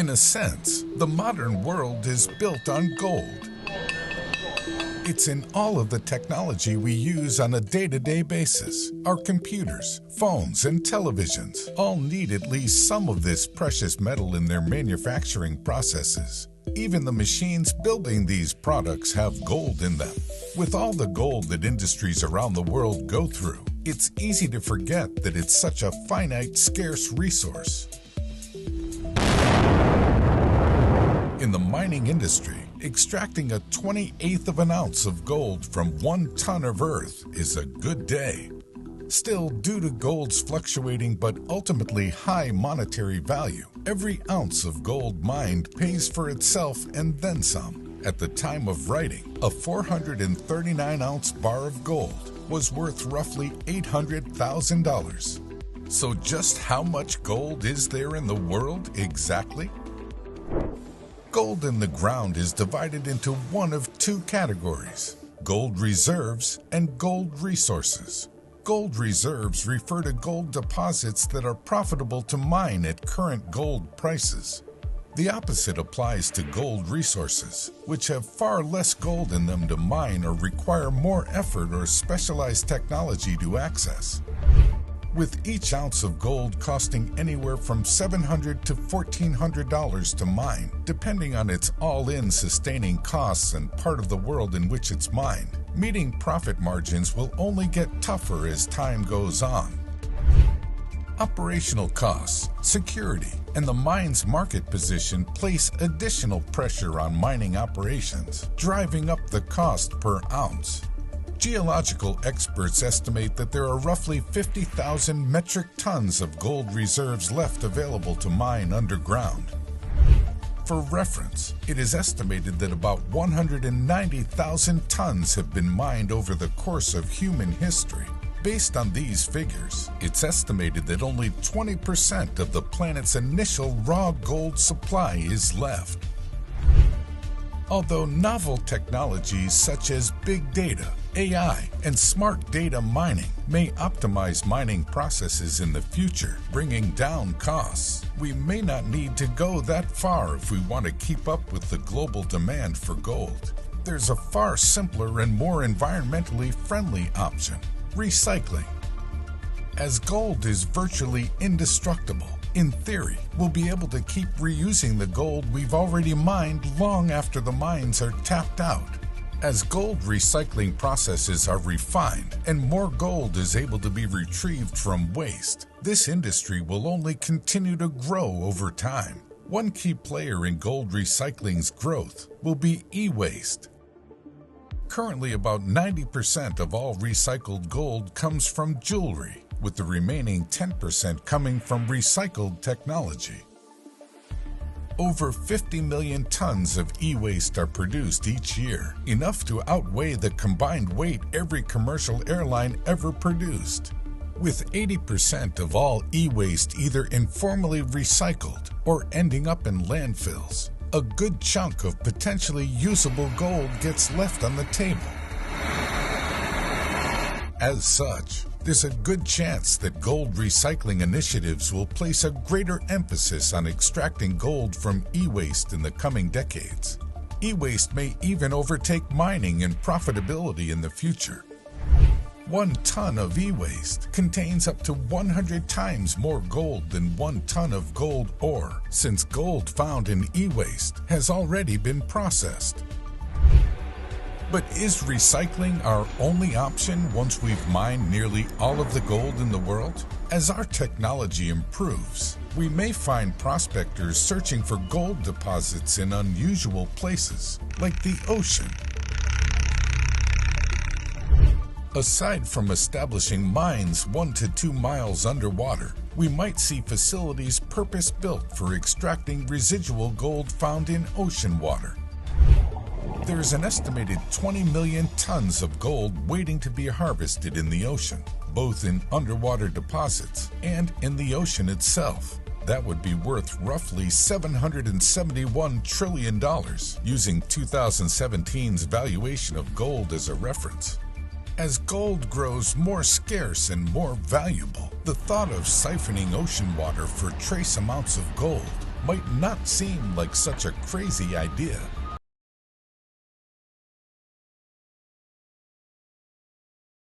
In a sense, the modern world is built on gold. It's in all of the technology we use on a day-to-day basis. Our computers, phones, and televisions all need at least some of this precious metal in their manufacturing processes. Even the machines building these products have gold in them. With all the gold that industries around the world go through, it's easy to forget that it's such a finite, scarce resource. In the mining industry, extracting a 1/28 of an ounce of gold from 1 ton of earth is a good day. Still, due to gold's fluctuating but ultimately high monetary value, every ounce of gold mined pays for itself and then some. At the time of writing, a 439-ounce bar of gold was worth roughly $800,000. So just how much gold is there in the world exactly? Gold in the ground is divided into one of two categories: gold reserves and gold resources. Gold reserves refer to gold deposits that are profitable to mine at current gold prices. The opposite applies to gold resources, which have far less gold in them to mine or require more effort or specialized technology to access. With each ounce of gold costing anywhere from $700 to $1,400 to mine, depending on its all-in sustaining costs and part of the world in which it's mined, meeting profit margins will only get tougher as time goes on. Operational costs, security, and the mine's market position place additional pressure on mining operations, driving up the cost per ounce. Geological experts estimate that there are roughly 50,000 metric tons of gold reserves left available to mine underground. For reference, it is estimated that about 190,000 tons have been mined over the course of human history. Based on these figures, it's estimated that only 20% of the planet's initial raw gold supply is left. Although novel technologies such as big data, AI, and smart data mining may optimize mining processes in the future, bringing down costs, we may not need to go that far if we want to keep up with the global demand for gold. There's a far simpler and more environmentally friendly option: recycling. As gold is virtually indestructible, in theory, we'll be able to keep reusing the gold we've already mined long after the mines are tapped out. As gold recycling processes are refined and more gold is able to be retrieved from waste, this industry will only continue to grow over time. One key player in gold recycling's growth will be e-waste. Currently, about 90% of all recycled gold comes from jewelry, with the remaining 10% coming from recycled technology. Over 50 million tons of e-waste are produced each year, enough to outweigh the combined weight every commercial airline ever produced. With 80% of all e-waste either informally recycled or ending up in landfills, a good chunk of potentially usable gold gets left on the table. As such, there's a good chance that gold recycling initiatives will place a greater emphasis on extracting gold from e-waste in the coming decades. E-waste may even overtake mining in profitability in the future. 1 ton of e-waste contains up to 100 times more gold than 1 ton of gold ore, since gold found in e-waste has already been processed. But is recycling our only option once we've mined nearly all of the gold in the world? As our technology improves, we may find prospectors searching for gold deposits in unusual places, like the ocean. Aside from establishing mines 1 to 2 miles underwater, we might see facilities purpose-built for extracting residual gold found in ocean water. There's an estimated 20 million tons of gold waiting to be harvested in the ocean, both in underwater deposits and in the ocean itself. That would be worth roughly $771 trillion, using 2017's valuation of gold as a reference. As gold grows more scarce and more valuable, the thought of siphoning ocean water for trace amounts of gold might not seem like such a crazy idea,